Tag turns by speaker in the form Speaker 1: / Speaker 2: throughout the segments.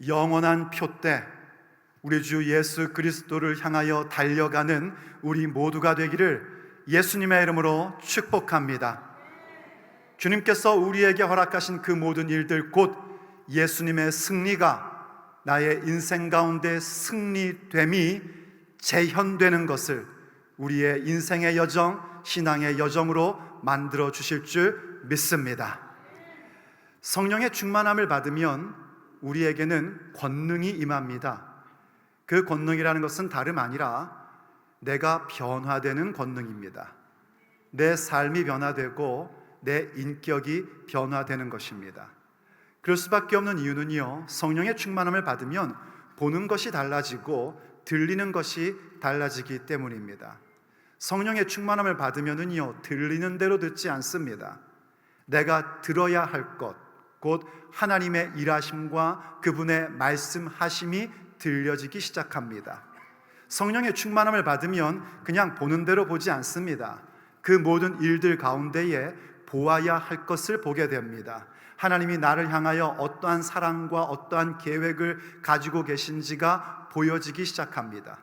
Speaker 1: 영원한 표대 우리 주 예수 그리스도를 향하여 달려가는 우리 모두가 되기를 예수님의 이름으로 축복합니다. 주님께서 우리에게 허락하신 그 모든 일들, 곧 예수님의 승리가 나의 인생 가운데 승리됨이 재현되는 것을 우리의 인생의 여정, 신앙의 여정으로 만들어 주실 줄 믿습니다. 성령의 충만함을 받으면 우리에게는 권능이 임합니다. 그 권능이라는 것은 다름 아니라 내가 변화되는 권능입니다. 내 삶이 변화되고 내 인격이 변화되는 것입니다. 그럴 수밖에 없는 이유는요, 성령의 충만함을 받으면 보는 것이 달라지고 들리는 것이 달라지기 때문입니다. 성령의 충만함을 받으면은요, 들리는 대로 듣지 않습니다. 내가 들어야 할 것, 곧 하나님의 일하심과 그분의 말씀하심이 들려지기 시작합니다. 성령의 충만함을 받으면 그냥 보는 대로 보지 않습니다. 그 모든 일들 가운데에 보아야 할 것을 보게 됩니다. 하나님이 나를 향하여 어떠한 사랑과 어떠한 계획을 가지고 계신지가 보여지기 시작합니다.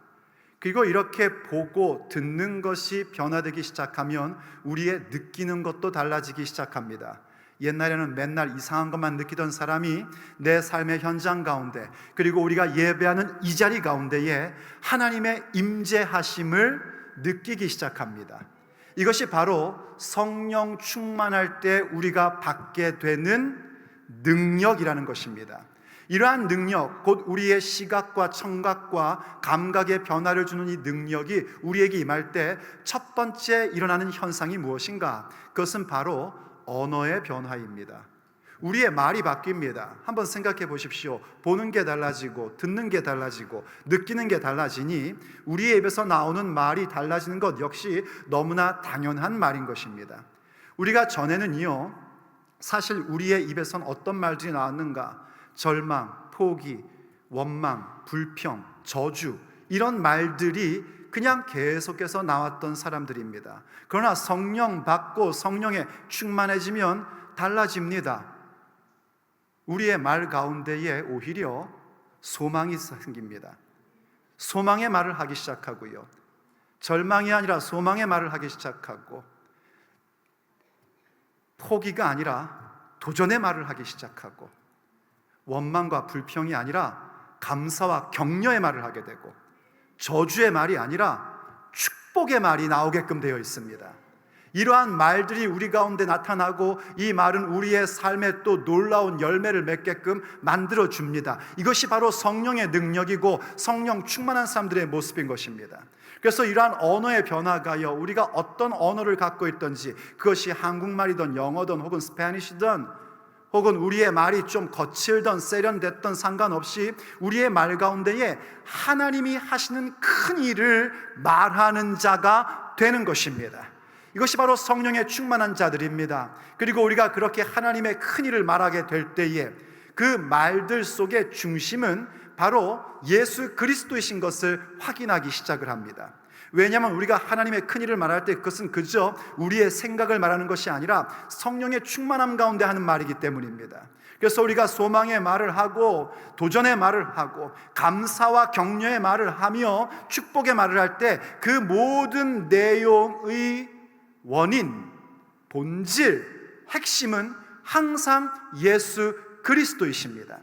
Speaker 1: 그리고 이렇게 보고 듣는 것이 변화되기 시작하면 우리의 느끼는 것도 달라지기 시작합니다. 옛날에는 맨날 이상한 것만 느끼던 사람이 내 삶의 현장 가운데, 그리고 우리가 예배하는 이 자리 가운데에 하나님의 임재하심을 느끼기 시작합니다. 이것이 바로 성령 충만할 때 우리가 받게 되는 능력이라는 것입니다. 이러한 능력, 곧 우리의 시각과 청각과 감각의 변화를 주는 이 능력이 우리에게 임할 때 첫 번째 일어나는 현상이 무엇인가? 그것은 바로 언어의 변화입니다. 우리의 말이 바뀝니다. 한번 생각해 보십시오. 보는 게 달라지고 듣는 게 달라지고 느끼는 게 달라지니 우리의 입에서 나오는 말이 달라지는 것 역시 너무나 당연한 말인 것입니다. 우리가 전에는요, 사실 우리의 입에선 어떤 말들이 나왔는가? 절망, 포기, 원망, 불평, 저주, 이런 말들이 그냥 계속해서 나왔던 사람들입니다. 그러나 성령 받고 성령에 충만해지면 달라집니다. 우리의 말 가운데에 오히려 소망이 생깁니다. 소망의 말을 하기 시작하고요, 절망이 아니라 소망의 말을 하기 시작하고, 포기가 아니라 도전의 말을 하기 시작하고, 원망과 불평이 아니라 감사와 격려의 말을 하게 되고, 저주의 말이 아니라 축복의 말이 나오게끔 되어 있습니다. 이러한 말들이 우리 가운데 나타나고 이 말은 우리의 삶에 또 놀라운 열매를 맺게끔 만들어줍니다. 이것이 바로 성령의 능력이고 성령 충만한 사람들의 모습인 것입니다. 그래서 이러한 언어의 변화가요, 우리가 어떤 언어를 갖고 있든지, 그것이 한국말이든 영어든 혹은 스페니쉬든 혹은 우리의 말이 좀 거칠던 세련됐던 상관없이 우리의 말 가운데에 하나님이 하시는 큰 일을 말하는 자가 되는 것입니다. 이것이 바로 성령의 충만한 자들입니다. 그리고 우리가 그렇게 하나님의 큰 일을 말하게 될 때에 그 말들 속의 중심은 바로 예수 그리스도이신 것을 확인하기 시작을 합니다. 왜냐하면 우리가 하나님의 큰 일을 말할 때 그것은 그저 우리의 생각을 말하는 것이 아니라 성령의 충만함 가운데 하는 말이기 때문입니다. 그래서 우리가 소망의 말을 하고 도전의 말을 하고 감사와 격려의 말을 하며 축복의 말을 할 때 그 모든 내용의 원인, 본질, 핵심은 항상 예수 그리스도이십니다.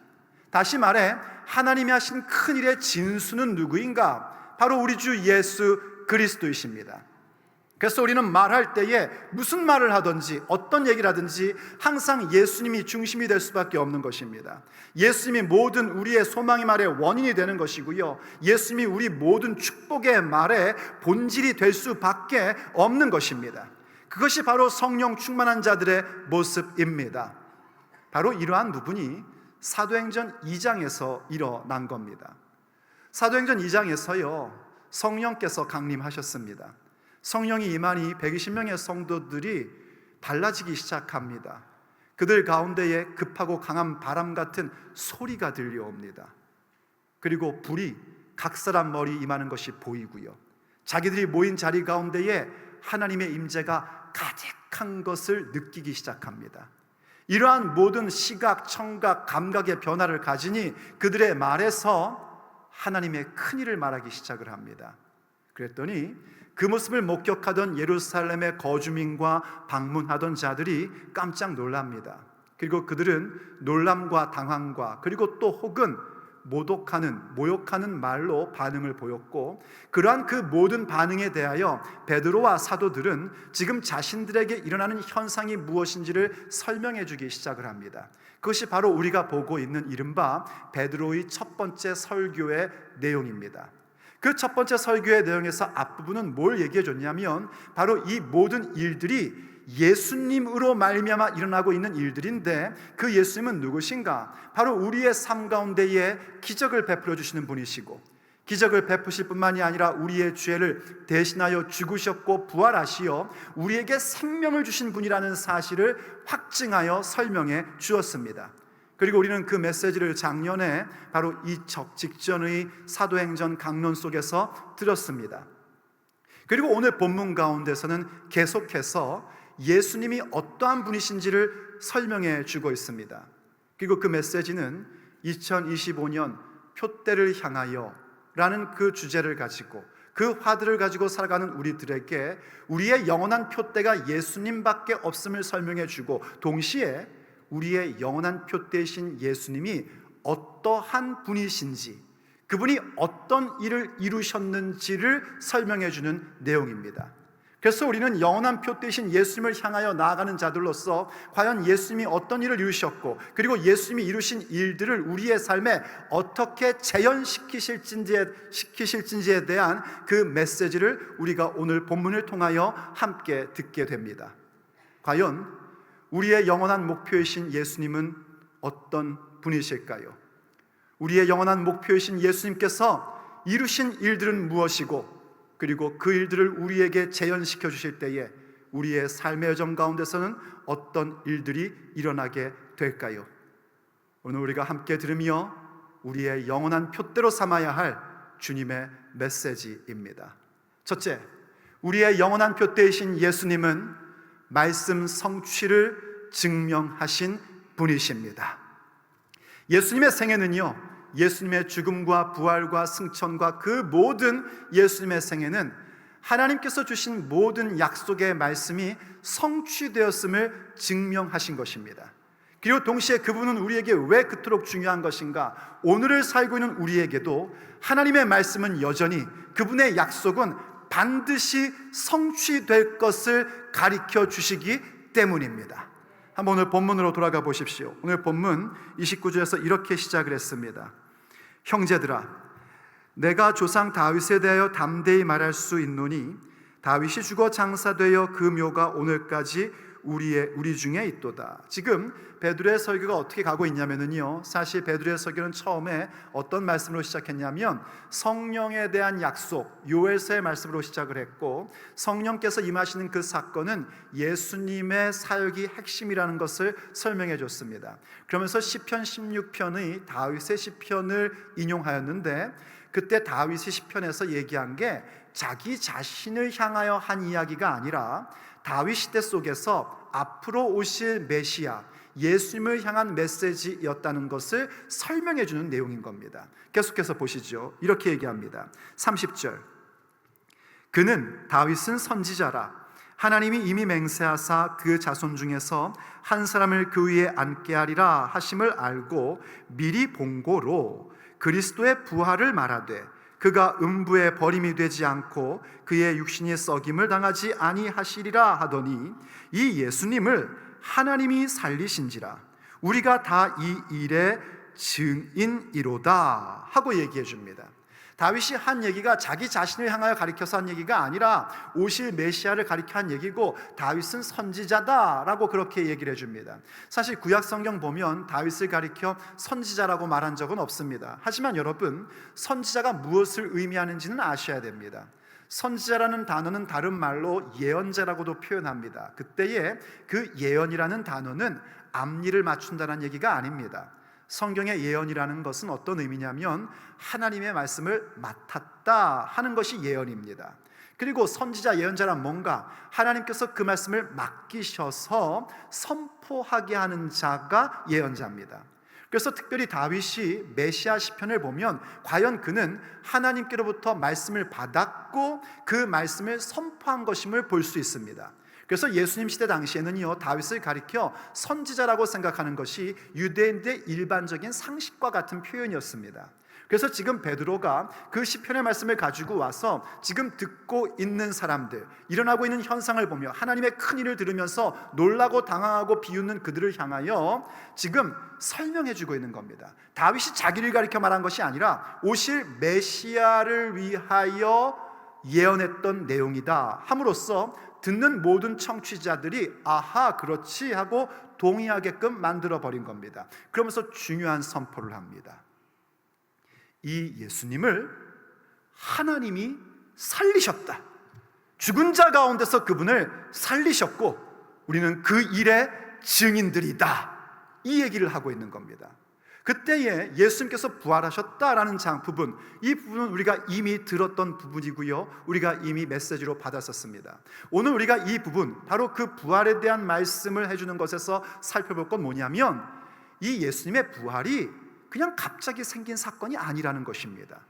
Speaker 1: 다시 말해 하나님이 하신 큰 일의 진수는 누구인가? 바로 우리 주 예수 그리스도이십니다. 그래서 우리는 말할 때에 무슨 말을 하든지 어떤 얘기를 하든지 항상 예수님이 중심이 될 수밖에 없는 것입니다. 예수님이 모든 우리의 소망의 말의 원인이 되는 것이고요, 예수님이 우리 모든 축복의 말의 본질이 될 수밖에 없는 것입니다. 그것이 바로 성령 충만한 자들의 모습입니다. 바로 이러한 부분이 사도행전 2장에서 일어난 겁니다. 사도행전 2장에서요, 성령께서 강림하셨습니다. 성령이 임하니 120명의 성도들이 달라지기 시작합니다. 그들 가운데에 급하고 강한 바람 같은 소리가 들려옵니다. 그리고 불이 각 사람 머리 임하는 것이 보이고요, 자기들이 모인 자리 가운데에 하나님의 임재가 가득한 것을 느끼기 시작합니다. 이러한 모든 시각, 청각, 감각의 변화를 가지니 그들의 말에서 하나님의 큰 일을 말하기 시작을 합니다. 그랬더니 그 모습을 목격하던 예루살렘의 거주민과 방문하던 자들이 깜짝 놀랍니다. 그리고 그들은 놀람과 당황과 그리고 또 혹은 모욕하는 말로 반응을 보였고, 그러한 그 모든 반응에 대하여 베드로와 사도들은 지금 자신들에게 일어나는 현상이 무엇인지를 설명해 주기 시작을 합니다. 그것이 바로 우리가 보고 있는 이른바 베드로의 첫 번째 설교의 내용입니다. 그 첫 번째 설교의 내용에서 앞부분은 뭘 얘기해 줬냐면 바로 이 모든 일들이 예수님으로 말미암아 일어나고 있는 일들인데, 그 예수님은 누구신가? 바로 우리의 삶 가운데에 기적을 베풀어 주시는 분이시고, 기적을 베푸실 뿐만이 아니라 우리의 죄를 대신하여 죽으셨고 부활하시어 우리에게 생명을 주신 분이라는 사실을 확증하여 설명해 주었습니다. 그리고 우리는 그 메시지를 작년에 바로 이 직전의 사도행전 강론 속에서 들었습니다. 그리고 오늘 본문 가운데서는 계속해서 예수님이 어떠한 분이신지를 설명해 주고 있습니다. 그리고 그 메시지는 2025년 표대를 향하여 라는 그 주제를 가지고, 그 화두를 가지고 살아가는 우리들에게 우리의 영원한 표대가 예수님밖에 없음을 설명해 주고, 동시에 우리의 영원한 표대이신 예수님이 어떠한 분이신지, 그분이 어떤 일을 이루셨는지를 설명해 주는 내용입니다. 그래서 우리는 영원한 표대이신 예수님을 향하여 나아가는 자들로서 과연 예수님이 어떤 일을 이루셨고, 그리고 예수님이 이루신 일들을 우리의 삶에 어떻게 재현시키실지에 대한 그 메시지를 우리가 오늘 본문을 통하여 함께 듣게 됩니다. 과연 우리의 영원한 목표이신 예수님은 어떤 분이실까요? 우리의 영원한 목표이신 예수님께서 이루신 일들은 무엇이고, 그리고 그 일들을 우리에게 재현시켜 주실 때에 우리의 삶의 여정 가운데서는 어떤 일들이 일어나게 될까요? 오늘 우리가 함께 들으며 우리의 영원한 표대로 삼아야 할 주님의 메시지입니다. 첫째, 우리의 영원한 표대이신 예수님은 말씀 성취를 증명하신 분이십니다. 예수님의 생애는요, 예수님의 죽음과 부활과 승천과 그 모든 예수님의 생애는 하나님께서 주신 모든 약속의 말씀이 성취되었음을 증명하신 것입니다. 그리고 동시에 그분은 우리에게 왜 그토록 중요한 것인가? 오늘을 살고 있는 우리에게도 하나님의 말씀은 여전히, 그분의 약속은 반드시 성취될 것을 가르쳐 주시기 때문입니다. 한번 오늘 본문으로 돌아가 보십시오. 오늘 본문 29절에서 이렇게 시작을 했습니다. 형제들아, 내가 조상 다윗에 대하여 담대히 말할 수 있노니 다윗이 죽어 장사되어 그 묘가 오늘까지 우리 중에 있도다. 지금 베드로의 설교가 어떻게 가고 있냐면요, 사실 베드로의 설교는 처음에 어떤 말씀으로 시작했냐면 성령에 대한 약속, 요엘서의 말씀으로 시작을 했고, 성령께서 임하시는 그 사건은 예수님의 사역이 핵심이라는 것을 설명해 줬습니다. 그러면서 시편 16편의 다윗의 시편을 인용하였는데, 그때 다윗이 시편에서 얘기한 게 자기 자신을 향하여 한 이야기가 아니라 다윗 시대 속에서 앞으로 오실 메시아 예수님을 향한 메시지였다는 것을 설명해 주는 내용인 겁니다. 계속해서 보시죠. 이렇게 얘기합니다. 30절, 그는 다윗은 선지자라 하나님이 이미 맹세하사 그 자손 중에서 한 사람을 그 위에 앉게 하리라 하심을 알고 미리 본고로 그리스도의 부활을 말하되 그가 음부에 버림이 되지 않고 그의 육신이 썩임을 당하지 아니하시리라 하더니 이 예수님을 하나님이 살리신지라 우리가 다 이 일의 증인이로다 하고 얘기해 줍니다. 다윗이 한 얘기가 자기 자신을 향하여 가리켜서 한 얘기가 아니라 오실 메시아를 가리켜 한 얘기고, 다윗은 선지자다라고 그렇게 얘기를 해줍니다. 사실 구약 성경 보면 다윗을 가리켜 선지자라고 말한 적은 없습니다. 하지만 여러분, 선지자가 무엇을 의미하는지는 아셔야 됩니다. 선지자라는 단어는 다른 말로 예언자라고도 표현합니다. 그때에 그 예언이라는 단어는 앞니를 맞춘다는 얘기가 아닙니다. 성경의 예언이라는 것은 어떤 의미냐면 하나님의 말씀을 맡았다 하는 것이 예언입니다. 그리고 선지자 예언자란 뭔가? 하나님께서 그 말씀을 맡기셔서 선포하게 하는 자가 예언자입니다. 그래서 특별히 다윗이 메시아 시편을 보면 과연 그는 하나님께로부터 말씀을 받았고 그 말씀을 선포한 것임을 볼 수 있습니다. 그래서 예수님 시대 당시에는요, 다윗을 가리켜 선지자라고 생각하는 것이 유대인들의 일반적인 상식과 같은 표현이었습니다. 그래서 지금 베드로가 그 시편의 말씀을 가지고 와서 지금 듣고 있는 사람들, 일어나고 있는 현상을 보며 하나님의 큰 일을 들으면서 놀라고 당황하고 비웃는 그들을 향하여 지금 설명해 주고 있는 겁니다. 다윗이 자기를 가리켜 말한 것이 아니라 오실 메시아를 위하여 예언했던 내용이다 함으로써 듣는 모든 청취자들이 아하 그렇지 하고 동의하게끔 만들어버린 겁니다. 그러면서 중요한 선포를 합니다. 이 예수님을 하나님이 살리셨다. 죽은 자 가운데서 그분을 살리셨고 우리는 그 일의 증인들이다. 이 얘기를 하고 있는 겁니다. 그때에 예수님께서 부활하셨다라는 부분, 이 부분은 우리가 이미 들었던 부분이고요, 우리가 이미 메시지로 받았었습니다. 오늘 우리가 이 부분, 바로 그 부활에 대한 말씀을 해주는 것에서 살펴볼 건 뭐냐면 이 예수님의 부활이 그냥 갑자기 생긴 사건이 아니라는 것입니다.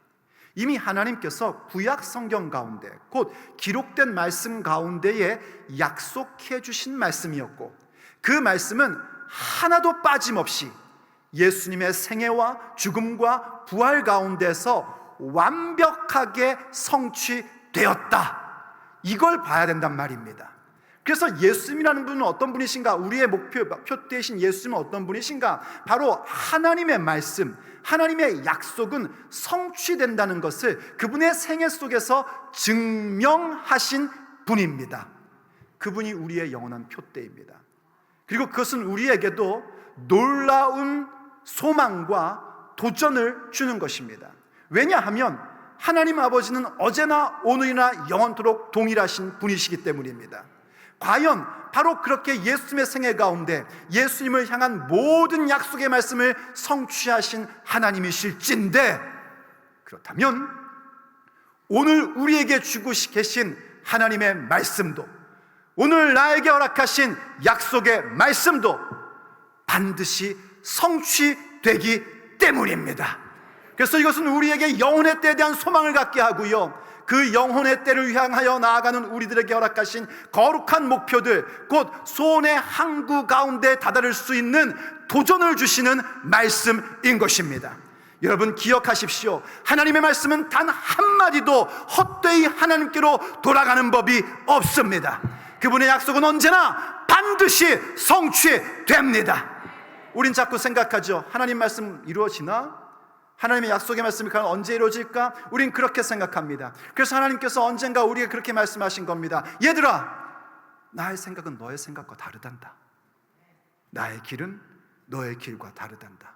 Speaker 1: 이미 하나님께서 구약 성경 가운데 곧 기록된 말씀 가운데에 약속해 주신 말씀이었고 그 말씀은 하나도 빠짐없이 예수님의 생애와 죽음과 부활 가운데서 완벽하게 성취되었다. 이걸 봐야 된단 말입니다. 그래서 예수님이라는 분은 어떤 분이신가? 우리의 목표 되신 예수님은 어떤 분이신가? 바로 하나님의 말씀, 하나님의 약속은 성취된다는 것을 그분의 생애 속에서 증명하신 분입니다. 그분이 우리의 영원한 표대입니다. 그리고 그것은 우리에게도 놀라운 소망과 도전을 주는 것입니다. 왜냐하면 하나님 아버지는 어제나 오늘이나 영원토록 동일하신 분이시기 때문입니다. 과연 바로 그렇게 예수님의 생애 가운데 예수님을 향한 모든 약속의 말씀을 성취하신 하나님이실진데, 그렇다면 오늘 우리에게 주고 계신 하나님의 말씀도, 오늘 나에게 허락하신 약속의 말씀도 반드시 성취되기 때문입니다. 그래서 이것은 우리에게 영혼의 때에 대한 소망을 갖게 하고요, 그 영혼의 때를 향하여 나아가는 우리들에게 허락하신 거룩한 목표들, 곧 소원의 항구 가운데 다다를 수 있는 도전을 주시는 말씀인 것입니다. 여러분 기억하십시오. 하나님의 말씀은 단 한마디도 헛되이 하나님께로 돌아가는 법이 없습니다. 그분의 약속은 언제나 반드시 성취됩니다. 우린 자꾸 생각하죠. 하나님 말씀 이루어지나? 하나님의 약속의 말씀이 과연 언제 이루어질까? 우린 그렇게 생각합니다. 그래서 하나님께서 언젠가 우리에게 그렇게 말씀하신 겁니다. 얘들아, 나의 생각은 너의 생각과 다르단다. 나의 길은 너의 길과 다르단다.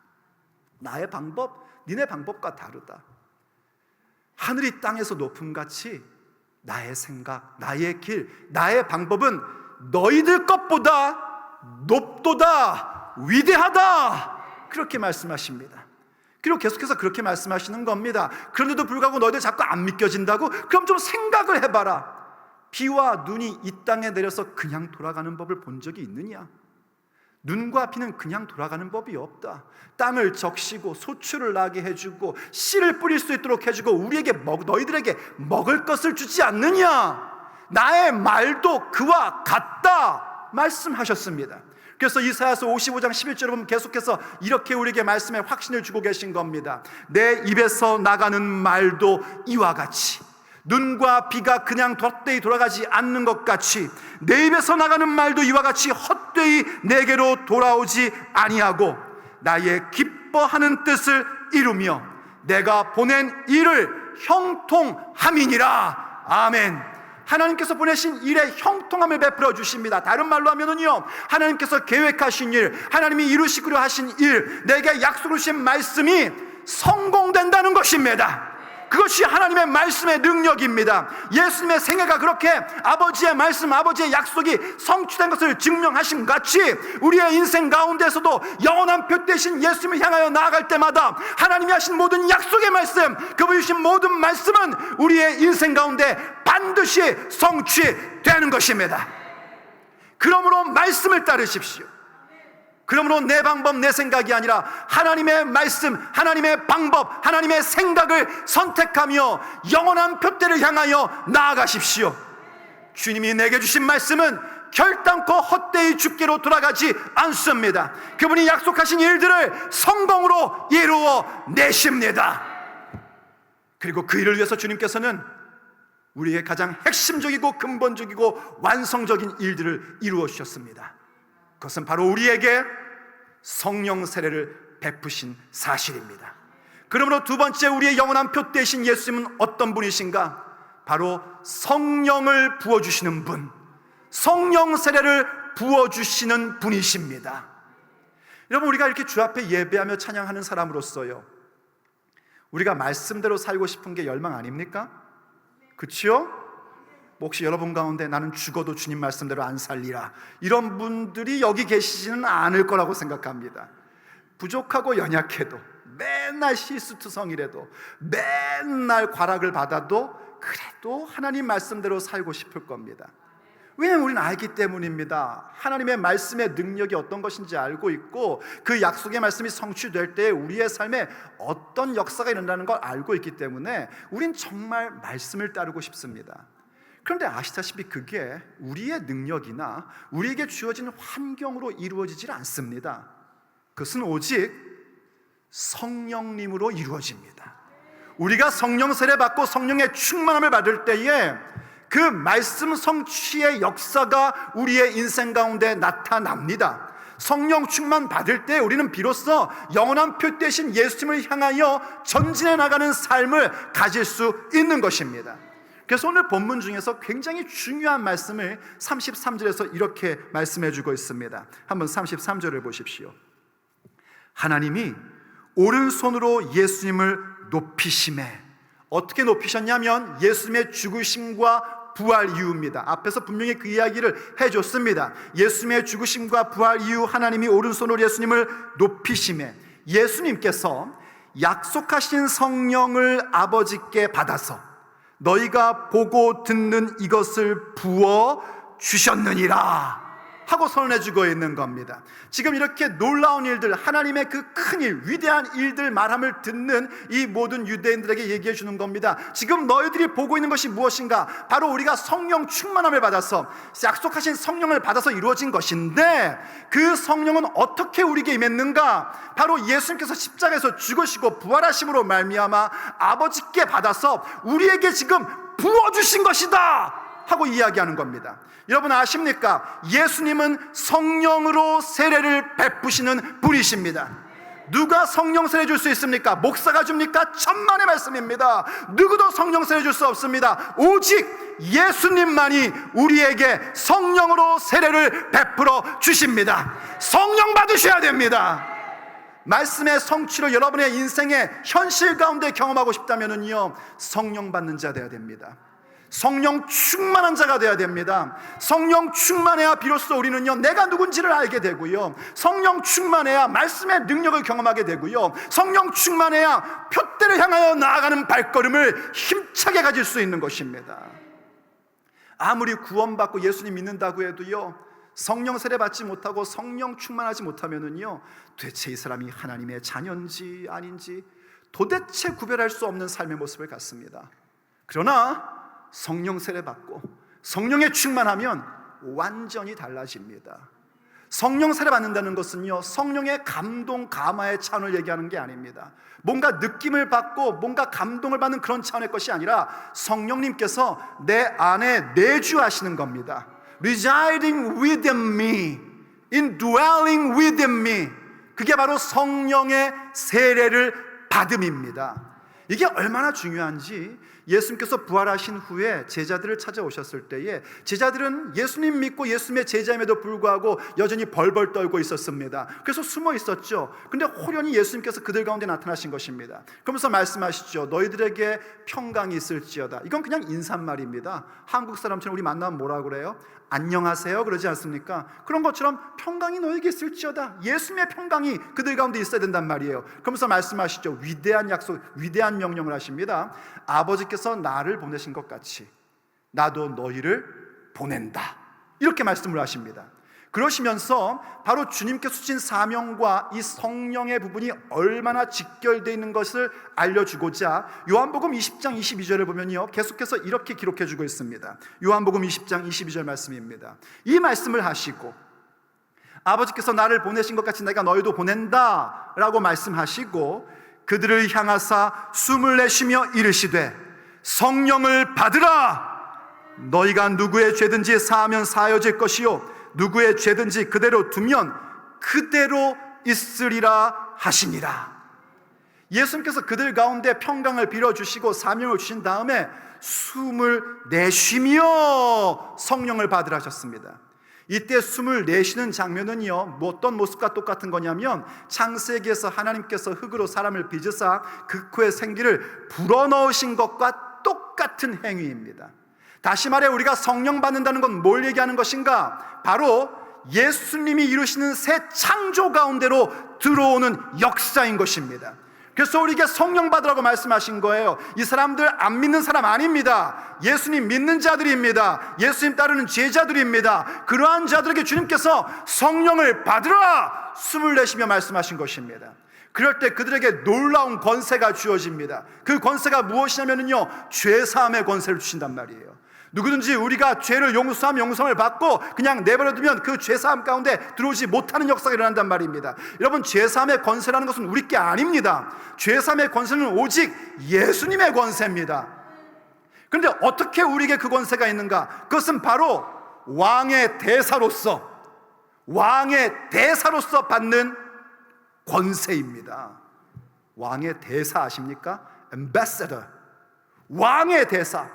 Speaker 1: 나의 방법, 니네 방법과 다르다. 하늘이 땅에서 높음같이 나의 생각, 나의 길, 나의 방법은 너희들 것보다 높도다, 위대하다. 그렇게 말씀하십니다. 그리고 계속해서 그렇게 말씀하시는 겁니다. 그런데도 불구하고 너희들 자꾸 안 믿겨진다고? 그럼 좀 생각을 해봐라. 비와 눈이 이 땅에 내려서 그냥 돌아가는 법을 본 적이 있느냐? 눈과 비는 그냥 돌아가는 법이 없다. 땅을 적시고 소출을 나게 해주고 씨를 뿌릴 수 있도록 해주고 우리에게 너희들에게 먹을 것을 주지 않느냐? 나의 말도 그와 같다 말씀하셨습니다. 그래서 이사야서 55장 11절에 보면 계속해서 이렇게 우리에게 말씀에 확신을 주고 계신 겁니다. 내 입에서 나가는 말도 이와 같이, 눈과 비가 그냥 헛되이 돌아가지 않는 것 같이 내 입에서 나가는 말도 이와 같이 헛되이 내게로 돌아오지 아니하고 나의 기뻐하는 뜻을 이루며 내가 보낸 일을 형통함이니라. 아멘. 하나님께서 보내신 일에 형통함을 베풀어 주십니다. 다른 말로 하면은요, 하나님께서 계획하신 일, 하나님이 이루시기로 하신 일, 내게 약속을 주신 말씀이 성공된다는 것입니다. 그것이 하나님의 말씀의 능력입니다. 예수님의 생애가 그렇게 아버지의 말씀, 아버지의 약속이 성취된 것을 증명하신 같이 우리의 인생 가운데서도 영원한 표 대신 예수님을 향하여 나아갈 때마다 하나님이 하신 모든 약속의 말씀, 그분이 주신 모든 말씀은 우리의 인생 가운데 반드시 성취되는 것입니다. 그러므로 말씀을 따르십시오. 그러므로 내 방법, 내 생각이 아니라 하나님의 말씀, 하나님의 방법, 하나님의 생각을 선택하며 영원한 표대를 향하여 나아가십시오. 주님이 내게 주신 말씀은 결단코 헛되이 주께로 돌아가지 않습니다. 그분이 약속하신 일들을 성공으로 이루어 내십니다. 그리고 그 일을 위해서 주님께서는 우리의 가장 핵심적이고 근본적이고 완성적인 일들을 이루어 주셨습니다. 그것은 바로 우리에게 성령 세례를 베푸신 사실입니다. 그러므로 두 번째, 우리의 영원한 표 되신 예수님은 어떤 분이신가? 바로 성령을 부어주시는 분, 성령 세례를 부어주시는 분이십니다. 여러분, 우리가 이렇게 주 앞에 예배하며 찬양하는 사람으로서요, 우리가 말씀대로 살고 싶은 게 열망 아닙니까? 그치요? 혹시 여러분 가운데 나는 죽어도 주님 말씀대로 안 살리라, 이런 분들이 여기 계시지는 않을 거라고 생각합니다. 부족하고 연약해도, 맨날 실수투성이라도, 맨날 과락을 받아도 그래도 하나님 말씀대로 살고 싶을 겁니다. 왜냐하면 우리는 알기 때문입니다. 하나님의 말씀의 능력이 어떤 것인지 알고 있고 그 약속의 말씀이 성취될 때 우리의 삶에 어떤 역사가 일어나는 걸 알고 있기 때문에 우린 정말 말씀을 따르고 싶습니다. 그런데 아시다시피 그게 우리의 능력이나 우리에게 주어진 환경으로 이루어지질 않습니다. 그것은 오직 성령님으로 이루어집니다. 우리가 성령 세례 받고 성령의 충만함을 받을 때에 그 말씀 성취의 역사가 우리의 인생 가운데 나타납니다. 성령 충만 받을 때 우리는 비로소 영원한 표 되신 예수님을 향하여 전진해 나가는 삶을 가질 수 있는 것입니다. 그래서 오늘 본문 중에서 굉장히 중요한 말씀을 33절에서 이렇게 말씀해 주고 있습니다. 한번 33절을 보십시오. 하나님이 오른손으로 예수님을 높이심에, 어떻게 높이셨냐면 예수님의 죽으심과 부활 이후입니다. 앞에서 분명히 그 이야기를 해줬습니다. 예수님의 죽으심과 부활 이후 하나님이 오른손으로 예수님을 높이심에, 예수님께서 약속하신 성령을 아버지께 받아서 너희가 보고 듣는 이것을 부어 주셨느니라 하고 선언해주고 있는 겁니다. 지금 이렇게 놀라운 일들, 하나님의 그 큰일, 위대한 일들 말함을 듣는 이 모든 유대인들에게 얘기해 주는 겁니다. 지금 너희들이 보고 있는 것이 무엇인가? 바로 우리가 성령 충만함을 받아서, 약속하신 성령을 받아서 이루어진 것인데, 그 성령은 어떻게 우리에게 임했는가? 바로 예수님께서 십자가에서 죽으시고 부활하심으로 말미암아 아버지께 받아서 우리에게 지금 부어주신 것이다 하고 이야기하는 겁니다. 여러분 아십니까? 예수님은 성령으로 세례를 베푸시는 분이십니다. 누가 성령 세례 줄 수 있습니까? 목사가 줍니까? 천만의 말씀입니다. 누구도 성령 세례 줄 수 없습니다. 오직 예수님만이 우리에게 성령으로 세례를 베풀어 주십니다. 성령 받으셔야 됩니다. 말씀의 성취를 여러분의 인생의 현실 가운데 경험하고 싶다면요, 성령 받는 자 되어야 됩니다. 성령 충만한 자가 되어야 됩니다. 성령 충만해야 비로소 우리는요, 내가 누군지를 알게 되고요, 성령 충만해야 말씀의 능력을 경험하게 되고요, 성령 충만해야 표대를 향하여 나아가는 발걸음을 힘차게 가질 수 있는 것입니다. 아무리 구원받고 예수님 믿는다고 해도요, 성령 세례 받지 못하고 성령 충만하지 못하면은요, 도대체 이 사람이 하나님의 자녀인지 아닌지 도대체 구별할 수 없는 삶의 모습을 갖습니다. 그러나 성령 세례 받고 성령에 충만하면 완전히 달라집니다. 성령 세례 받는다는 것은요, 성령의 감동, 감화의 차원을 얘기하는 게 아닙니다. 뭔가 느낌을 받고 뭔가 감동을 받는 그런 차원의 것이 아니라 성령님께서 내 안에 내주하시는 겁니다. Residing within me, indwelling within me. 그게 바로 성령의 세례를 받음입니다. 이게 얼마나 중요한지 예수님께서 부활하신 후에 제자들을 찾아오셨을 때에 제자들은 예수님 믿고 예수님의 제자임에도 불구하고 여전히 벌벌 떨고 있었습니다. 그래서 숨어 있었죠. 근데 호련히 예수님께서 그들 가운데 나타나신 것입니다. 그러면서 말씀하시죠. 너희들에게 평강이 있을지어다. 이건 그냥 인사말입니다. 한국 사람처럼 우리 만나면 뭐라 그래요? 안녕하세요 그러지 않습니까? 그런 것처럼 평강이 너에게 있을지어다. 예수님의 평강이 그들 가운데 있어야 된단 말이에요. 그러면서 말씀하시죠. 위대한 약속, 위대한 명령을 하십니다. 아버지께서 나를 보내신 것 같이 나도 너희를 보낸다. 이렇게 말씀을 하십니다. 그러시면서 바로 주님께서 주신 사명과 이 성령의 부분이 얼마나 직결되어 있는 것을 알려주고자 요한복음 20장 22절을 보면요, 계속해서 이렇게 기록해주고 있습니다. 요한복음 20장 22절 말씀입니다. 이 말씀을 하시고 아버지께서 나를 보내신 것 같이 내가 너희도 보낸다 라고 말씀하시고 그들을 향하사 숨을 내쉬며 이르시되 성령을 받으라. 너희가 누구의 죄든지 사하면 사여질 것이요 누구의 죄든지 그대로 두면 그대로 있으리라 하시니라. 예수님께서 그들 가운데 평강을 빌어주시고 사명을 주신 다음에 숨을 내쉬며 성령을 받으라 하셨습니다. 이때 숨을 내쉬는 장면은요, 어떤 모습과 똑같은 거냐면 창세기에서 하나님께서 흙으로 사람을 빚으사 그 코에 생기를 불어넣으신 것과 똑같은 행위입니다. 다시 말해 우리가 성령 받는다는 건 뭘 얘기하는 것인가? 바로 예수님이 이루시는 새 창조 가운데로 들어오는 역사인 것입니다. 그래서 우리에게 성령 받으라고 말씀하신 거예요. 이 사람들 안 믿는 사람 아닙니다. 예수님 믿는 자들입니다. 예수님 따르는 제자들입니다. 그러한 자들에게 주님께서 성령을 받으라 숨을 내쉬며 말씀하신 것입니다. 그럴 때 그들에게 놀라운 권세가 주어집니다. 그 권세가 무엇이냐면요, 죄사함의 권세를 주신단 말이에요. 누구든지 우리가 죄를 용서함을 받고 그냥 내버려두면 그 죄사함 가운데 들어오지 못하는 역사가 일어난단 말입니다. 여러분, 죄사함의 권세라는 것은 우리 게 아닙니다. 죄사함의 권세는 오직 예수님의 권세입니다. 그런데 어떻게 우리에게 그 권세가 있는가? 그것은 바로 왕의 대사로서 받는 권세입니다. 왕의 대사 아십니까? Ambassador. 왕의 대사,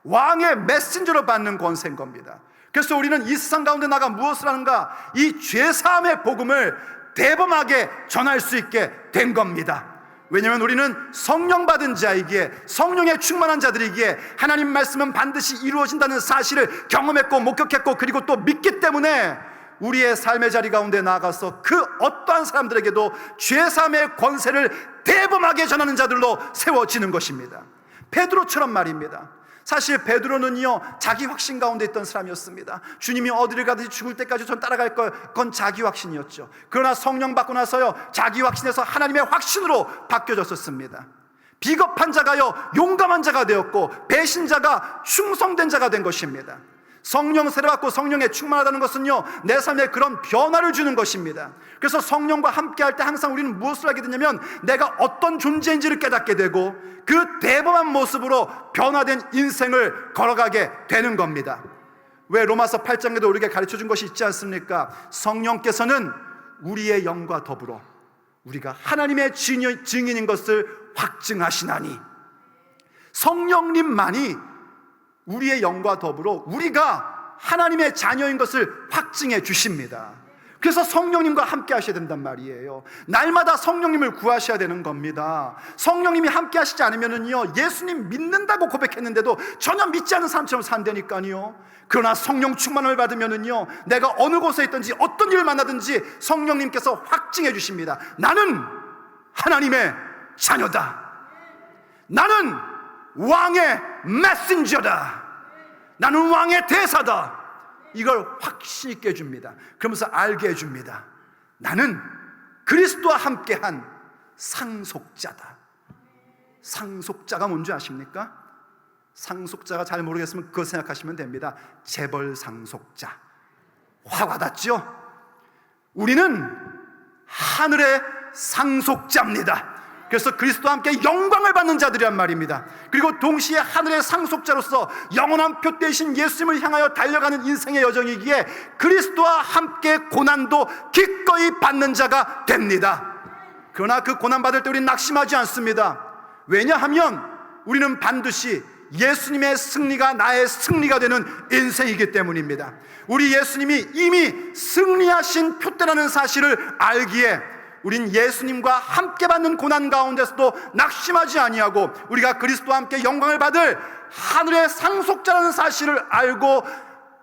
Speaker 1: 왕의 메신저로 받는 권세인 겁니다. 그래서 우리는 이 세상 가운데 나가 무엇을 하는가? 이 죄사함의 복음을 대범하게 전할 수 있게 된 겁니다. 왜냐하면 우리는 성령 받은 자이기에, 성령에 충만한 자들이기에 하나님 말씀은 반드시 이루어진다는 사실을 경험했고 목격했고 그리고 또 믿기 때문에 우리의 삶의 자리 가운데 나아가서 그 어떠한 사람들에게도 죄사함의 권세를 대범하게 전하는 자들로 세워지는 것입니다. 베드로처럼 말입니다. 사실 베드로는요, 자기 확신 가운데 있던 사람이었습니다. 주님이 어디를 가든지 죽을 때까지 전 따라갈 걸, 그건 자기 확신이었죠. 그러나 성령 받고 나서요, 자기 확신에서 하나님의 확신으로 바뀌어졌었습니다. 비겁한 자가요, 용감한 자가 되었고 배신자가 충성된 자가 된 것입니다. 성령 세례받고 성령에 충만하다는 것은요, 내 삶에 그런 변화를 주는 것입니다. 그래서 성령과 함께 할 때 항상 우리는 무엇을 하게 되냐면 내가 어떤 존재인지를 깨닫게 되고 그 대범한 모습으로 변화된 인생을 걸어가게 되는 겁니다. 왜 로마서 8장에도 우리에게 가르쳐준 것이 있지 않습니까? 성령께서는 우리의 영과 더불어 우리가 하나님의 증인인 것을 확증하시나니, 성령님만이 우리의 영과 더불어 우리가 하나님의 자녀인 것을 확증해 주십니다. 그래서 성령님과 함께 하셔야 된단 말이에요. 날마다 성령님을 구하셔야 되는 겁니다. 성령님이 함께 하시지 않으면요, 예수님 믿는다고 고백했는데도 전혀 믿지 않는 사람처럼 산다니까요. 그러나 성령 충만을 받으면요, 내가 어느 곳에 있든지 어떤 일을 만나든지 성령님께서 확증해 주십니다. 나는 하나님의 자녀다. 나는 왕의 메신저다. 나는 왕의 대사다. 이걸 확신 있게 해줍니다. 그러면서 알게 해줍니다. 나는 그리스도와 함께한 상속자다. 상속자가 뭔지 아십니까? 상속자가 잘 모르겠으면 그거 생각하시면 됩니다. 재벌 상속자. 확 와닿죠? 우리는 하늘의 상속자입니다. 그래서 그리스도와 함께 영광을 받는 자들이란 말입니다. 그리고 동시에 하늘의 상속자로서 영원한 표 되신 예수님을 향하여 달려가는 인생의 여정이기에 그리스도와 함께 고난도 기꺼이 받는 자가 됩니다. 그러나 그 고난 받을 때 우리는 낙심하지 않습니다. 왜냐하면 우리는 반드시 예수님의 승리가 나의 승리가 되는 인생이기 때문입니다. 우리 예수님이 이미 승리하신 표대라는 사실을 알기에 우린 예수님과 함께 받는 고난 가운데서도 낙심하지 아니하고 우리가 그리스도와 함께 영광을 받을 하늘의 상속자라는 사실을 알고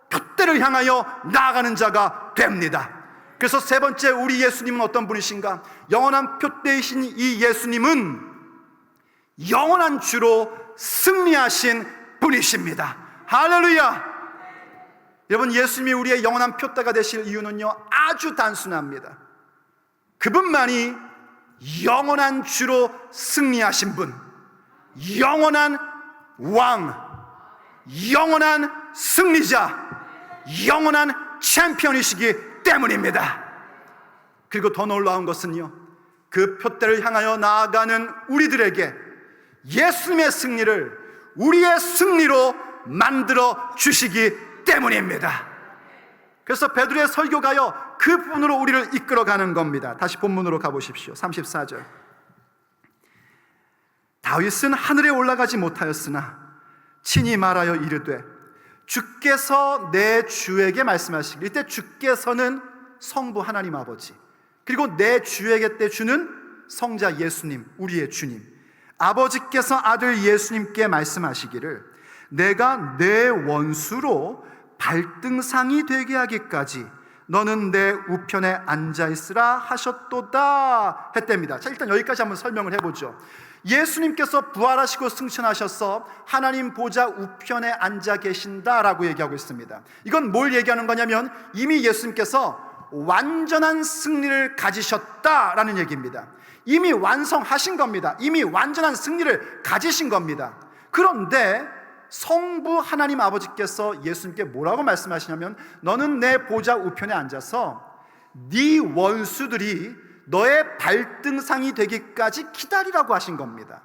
Speaker 1: 표대를 향하여 나아가는 자가 됩니다. 그래서 세 번째, 우리 예수님은 어떤 분이신가? 영원한 표대이신 이 예수님은 영원한 주로 승리하신 분이십니다. 할렐루야! 여러분, 예수님이 우리의 영원한 표대가 되실 이유는요, 아주 단순합니다. 그분만이 영원한 주로 승리하신 분, 영원한 왕, 영원한 승리자, 영원한 챔피언이시기 때문입니다. 그리고 더 놀라운 것은요, 그 표대를 향하여 나아가는 우리들에게 예수님의 승리를 우리의 승리로 만들어 주시기 때문입니다. 그래서 베드로의 설교가요, 그 부분으로 우리를 이끌어가는 겁니다. 다시 본문으로 가보십시오. 34절. 다윗은 하늘에 올라가지 못하였으나 친히 말하여 이르되 주께서 내 주에게 말씀하시길. 이때 주께서는 성부 하나님 아버지, 그리고 내 주에게 때 주는 성자 예수님, 우리의 주님, 아버지께서 아들 예수님께 말씀하시기를 내가 내 원수로 발등상이 되게 하기까지 너는 내 우편에 앉아있으라 하셨도다 했답니다. 자, 일단 여기까지 한번 설명을 해보죠. 예수님께서 부활하시고 승천하셔서 하나님 보좌 우편에 앉아 계신다라고 얘기하고 있습니다. 이건 뭘 얘기하는 거냐면 이미 예수님께서 완전한 승리를 가지셨다라는 얘기입니다. 이미 완성하신 겁니다. 이미 완전한 승리를 가지신 겁니다. 그런데 성부 하나님 아버지께서 예수님께 뭐라고 말씀하시냐면 너는 내 보좌 우편에 앉아서 네 원수들이 너의 발등상이 되기까지 기다리라고 하신 겁니다.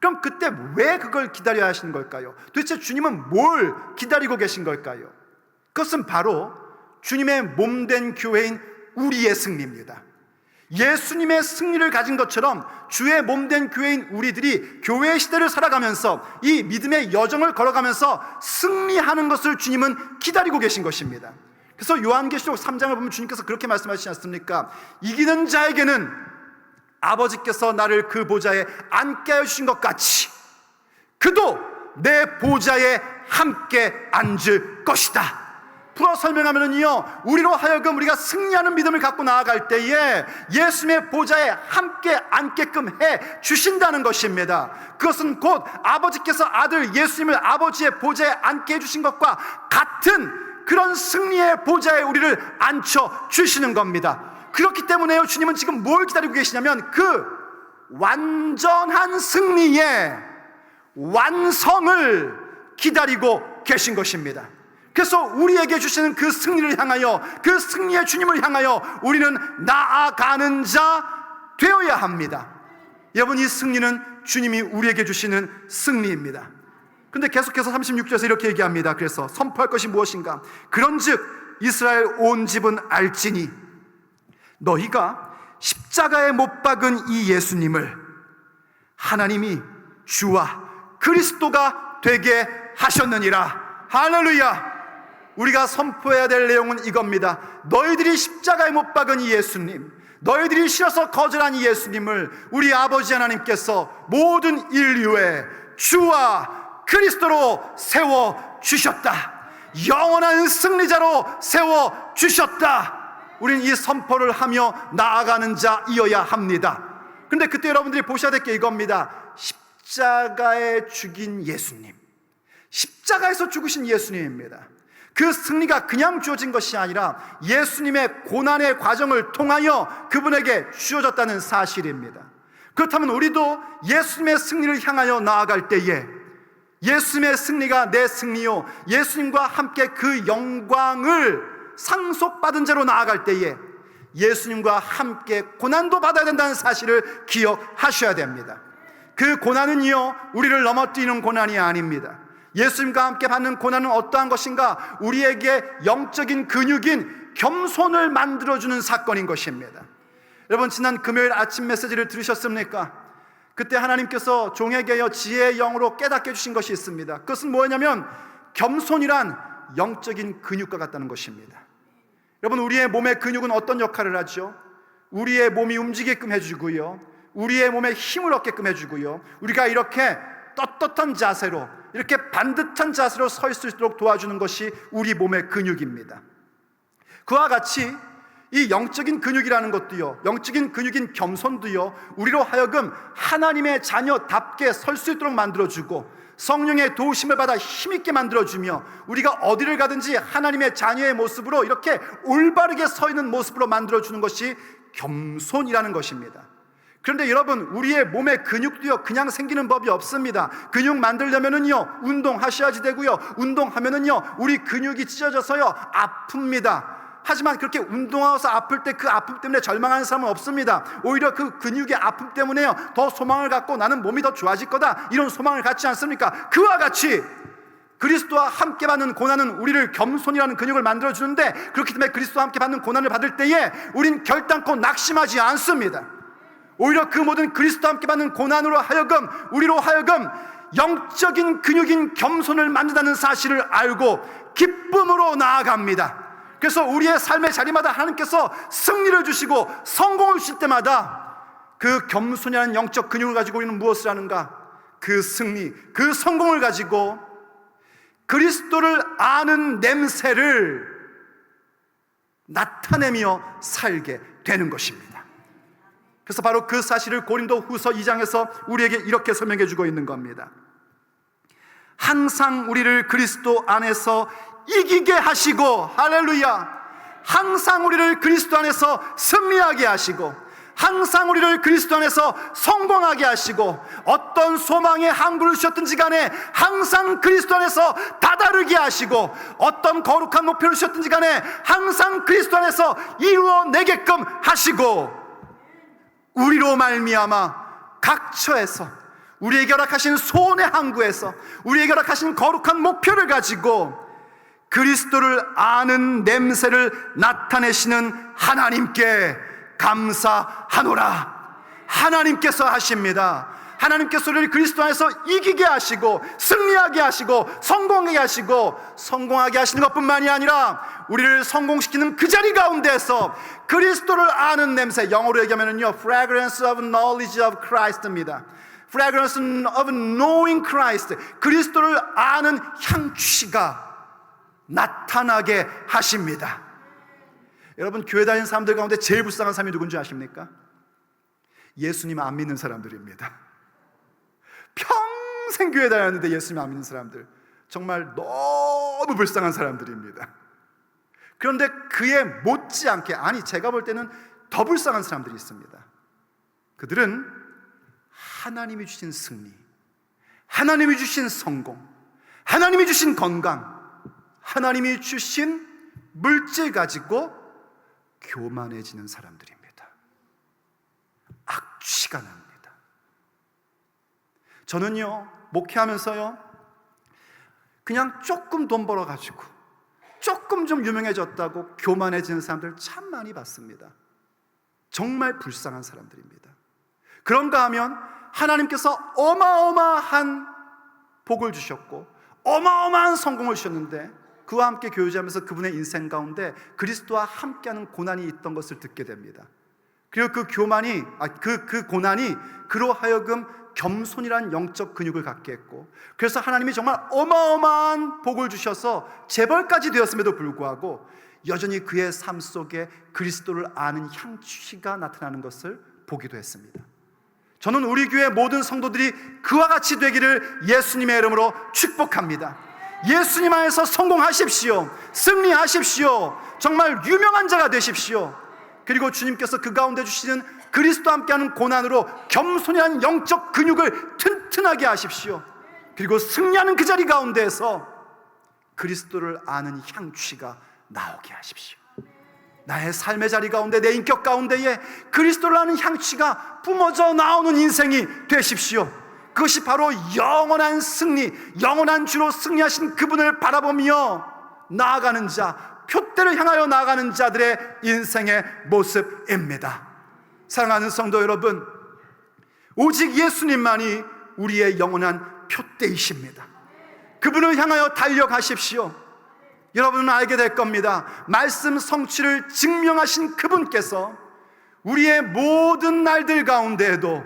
Speaker 1: 그럼 그때 왜 그걸 기다려야 하시는 걸까요? 도대체 주님은 뭘 기다리고 계신 걸까요? 그것은 바로 주님의 몸된 교회인 우리의 승리입니다. 예수님의 승리를 가진 것처럼 주의 몸된 교회인 우리들이 교회 시대를 살아가면서 이 믿음의 여정을 걸어가면서 승리하는 것을 주님은 기다리고 계신 것입니다. 그래서 요한계시록 3장을 보면 주님께서 그렇게 말씀하시지 않습니까? 이기는 자에게는 아버지께서 나를 그 보좌에 앉게 해주신 것 같이 그도 내 보좌에 함께 앉을 것이다. 풀어 설명하면요, 우리로 하여금 우리가 승리하는 믿음을 갖고 나아갈 때에 예수님의 보좌에 함께 앉게끔 해 주신다는 것입니다. 그것은 곧 아버지께서 아들 예수님을 아버지의 보좌에 앉게 해주신 것과 같은 그런 승리의 보좌에 우리를 앉혀 주시는 겁니다. 그렇기 때문에요, 주님은 지금 뭘 기다리고 계시냐면 그 완전한 승리의 완성을 기다리고 계신 것입니다. 그래서 우리에게 주시는 그 승리를 향하여, 그 승리의 주님을 향하여 우리는 나아가는 자 되어야 합니다. 여러분, 이 승리는 주님이 우리에게 주시는 승리입니다. 근데 계속해서 36절에서 이렇게 얘기합니다. 그래서 선포할 것이 무엇인가? 그런즉 이스라엘 온 집은 알지니 너희가 십자가에 못 박은 이 예수님을 하나님이 주와 그리스도가 되게 하셨느니라. 할렐루야! 우리가 선포해야 될 내용은 이겁니다. 너희들이 십자가에 못 박은 이 예수님, 너희들이 싫어서 거절한 이 예수님을 우리 아버지 하나님께서 모든 인류의 주와 그리스도로 세워주셨다. 영원한 승리자로 세워주셨다. 우리는 이 선포를 하며 나아가는 자이어야 합니다. 그런데 그때 여러분들이 보셔야 될 게 이겁니다. 십자가에 죽인 예수님, 십자가에서 죽으신 예수님입니다. 그 승리가 그냥 주어진 것이 아니라 예수님의 고난의 과정을 통하여 그분에게 주어졌다는 사실입니다. 그렇다면 우리도 예수님의 승리를 향하여 나아갈 때에 예수님의 승리가 내 승리요, 예수님과 함께 그 영광을 상속받은 자로 나아갈 때에 예수님과 함께 고난도 받아야 된다는 사실을 기억하셔야 됩니다. 그 고난은요, 우리를 넘어뜨리는 고난이 아닙니다. 예수님과 함께 받는 고난은 어떠한 것인가? 우리에게 영적인 근육인 겸손을 만들어주는 사건인 것입니다. 여러분, 지난 금요일 아침 메시지를 들으셨습니까? 그때 하나님께서 종에게요 지혜의 영으로 깨닫게 해주신 것이 있습니다. 그것은 뭐냐면 겸손이란 영적인 근육과 같다는 것입니다. 여러분, 우리의 몸의 근육은 어떤 역할을 하죠? 우리의 몸이 움직이게끔 해주고요, 우리의 몸에 힘을 얻게끔 해주고요, 우리가 이렇게 떳떳한 자세로, 이렇게 반듯한 자세로 서 있을 수 있도록 도와주는 것이 우리 몸의 근육입니다. 그와 같이 이 영적인 근육이라는 것도요, 영적인 근육인 겸손도요, 우리로 하여금 하나님의 자녀답게 설 수 있도록 만들어주고 성령의 도우심을 받아 힘있게 만들어주며 우리가 어디를 가든지 하나님의 자녀의 모습으로 이렇게 올바르게 서 있는 모습으로 만들어주는 것이 겸손이라는 것입니다. 그런데 여러분, 우리의 몸의 근육도요 그냥 생기는 법이 없습니다. 근육 만들려면은요 운동하셔야지 되고요, 운동하면은요 우리 근육이 찢어져서요 아픕니다. 하지만 그렇게 운동하면서 아플 때 그 아픔 때문에 절망하는 사람은 없습니다. 오히려 그 근육의 아픔 때문에요 더 소망을 갖고 나는 몸이 더 좋아질 거다, 이런 소망을 갖지 않습니까? 그와 같이 그리스도와 함께 받는 고난은 우리를 겸손이라는 근육을 만들어주는데, 그렇기 때문에 그리스도와 함께 받는 고난을 받을 때에 우린 결단코 낙심하지 않습니다. 오히려 그 모든 그리스도와 함께 받는 고난으로 하여금 우리로 하여금 영적인 근육인 겸손을 만든다는 사실을 알고 기쁨으로 나아갑니다. 그래서 우리의 삶의 자리마다 하나님께서 승리를 주시고 성공을 주실 때마다 그 겸손이라는 영적 근육을 가지고 우리는 무엇을 하는가? 그 승리, 그 성공을 가지고 그리스도를 아는 냄새를 나타내며 살게 되는 것입니다. 그래서 바로 그 사실을 고린도후서 2장에서 우리에게 이렇게 설명해 주고 있는 겁니다. 항상 우리를 그리스도 안에서 이기게 하시고, 할렐루야, 항상 우리를 그리스도 안에서 승리하게 하시고, 항상 우리를 그리스도 안에서 성공하게 하시고, 어떤 소망의 항구를 주셨든지 간에 항상 그리스도 안에서 다다르게 하시고, 어떤 거룩한 목표를 주셨든지 간에 항상 그리스도 안에서 이루어내게끔 하시고, 우리로 말미암아 각처에서 우리에게 허락하신 소원의 항구에서 우리에게 허락하신 거룩한 목표를 가지고 그리스도를 아는 냄새를 나타내시는 하나님께 감사하노라. 하나님께서 하십니다. 하나님께서 우리를 그리스도 안에서 이기게 하시고 승리하게 하시고 성공하게 하시는 것뿐만이 아니라 우리를 성공시키는 그 자리 가운데서 그리스도를 아는 냄새, 영어로 얘기하면요 fragrance of knowledge of Christ입니다. fragrance of knowing Christ, 그리스도를 아는 향취가 나타나게 하십니다. 여러분, 교회 다니는 사람들 가운데 제일 불쌍한 사람이 누군지 아십니까? 예수님 안 믿는 사람들입니다. 평생 교회 다녔는데 예수님 안 믿는 사람들, 정말 너무 불쌍한 사람들입니다. 그런데 그에 못지않게, 아니 제가 볼 때는 더 불쌍한 사람들이 있습니다. 그들은 하나님이 주신 승리, 하나님이 주신 성공, 하나님이 주신 건강, 하나님이 주신 물질 가지고 교만해지는 사람들입니다. 악취가 납니다. 저는요 목회하면서요 그냥 조금 돈 벌어가지고 조금 좀 유명해졌다고 교만해지는 사람들 참 많이 봤습니다. 정말 불쌍한 사람들입니다. 그런가 하면 하나님께서 어마어마한 복을 주셨고 어마어마한 성공을 주셨는데 그와 함께 교제하면서 그분의 인생 가운데 그리스도와 함께하는 고난이 있던 것을 듣게 됩니다. 그리고 그 교만이, 그 고난이 그로 하여금 겸손이란 영적 근육을 갖게 했고, 그래서 하나님이 정말 어마어마한 복을 주셔서 재벌까지 되었음에도 불구하고 여전히 그의 삶 속에 그리스도를 아는 향취가 나타나는 것을 보기도 했습니다. 저는 우리 교회 모든 성도들이 그와 같이 되기를 예수님의 이름으로 축복합니다. 예수님 안에서 성공하십시오. 승리하십시오. 정말 유명한 자가 되십시오. 그리고 주님께서 그 가운데 주시는 그리스도와 함께하는 고난으로 겸손한 영적 근육을 튼튼하게 하십시오. 그리고 승리하는 그 자리 가운데에서 그리스도를 아는 향취가 나오게 하십시오. 나의 삶의 자리 가운데, 내 인격 가운데에 그리스도를 아는 향취가 뿜어져 나오는 인생이 되십시오. 그것이 바로 영원한 승리, 영원한 주로 승리하신 그분을 바라보며 나아가는 자, 표대를 향하여 나아가는 자들의 인생의 모습입니다. 사랑하는 성도 여러분, 오직 예수님만이 우리의 영원한 표대이십니다. 그분을 향하여 달려가십시오. 여러분은 알게 될 겁니다. 말씀 성취를 증명하신 그분께서 우리의 모든 날들 가운데에도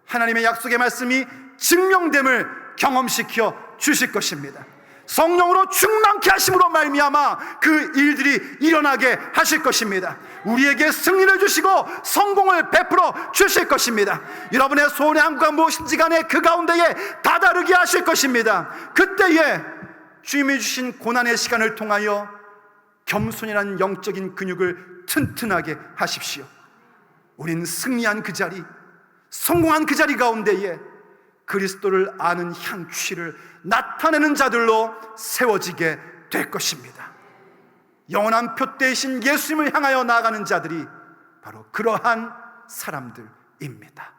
Speaker 1: 하나님의 약속의 말씀이 증명됨을 경험시켜 주실 것입니다. 성령으로 충만케 하심으로 말미암아 그 일들이 일어나게 하실 것입니다. 우리에게 승리를 주시고 성공을 베풀어 주실 것입니다. 여러분의 소원의 항구가 무엇인지 간에 그 가운데에 다다르게 하실 것입니다. 그때에 주님이 주신 고난의 시간을 통하여 겸손이라는 영적인 근육을 튼튼하게 하십시오. 우린 승리한 그 자리, 성공한 그 자리 가운데에 그리스도를 아는 향취를 나타내는 자들로 세워지게 될 것입니다. 영원한 표대이신 예수님을 향하여 나아가는 자들이 바로 그러한 사람들입니다.